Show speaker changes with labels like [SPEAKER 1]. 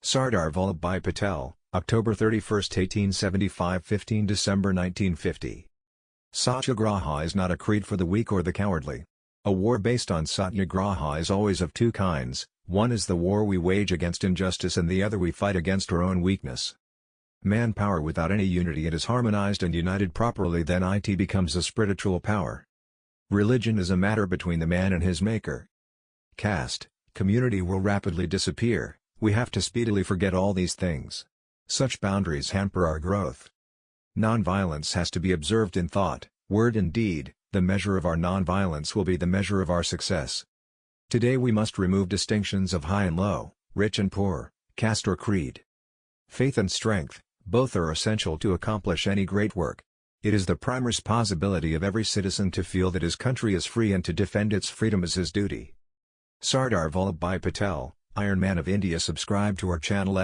[SPEAKER 1] SARDAR VALLABH BHAI Patel, October 31, 1875 – 15 December 1950. Satyagraha is not a creed for the weak or the cowardly. A war based on Satyagraha is always of two kinds, one is the war we wage against injustice and the other we fight against our own weakness. Manpower without any unity it is harmonized and united properly, then it becomes a spiritual power. Religion is a matter between the man and his maker. Caste, community will rapidly disappear. We have to speedily forget all these things. Such boundaries hamper our growth. Nonviolence has to be observed in thought, word and deed. The measure of our nonviolence will be the measure of our success. Today we must remove distinctions of high and low, rich and poor, caste or creed. Faith and strength, both are essential to accomplish any great work. It is the prime responsibility of every citizen to feel that his country is free and to defend its freedom is his duty. Sardar Vallabh Bhai Patel, Iron Man of India. Subscribe to our channel.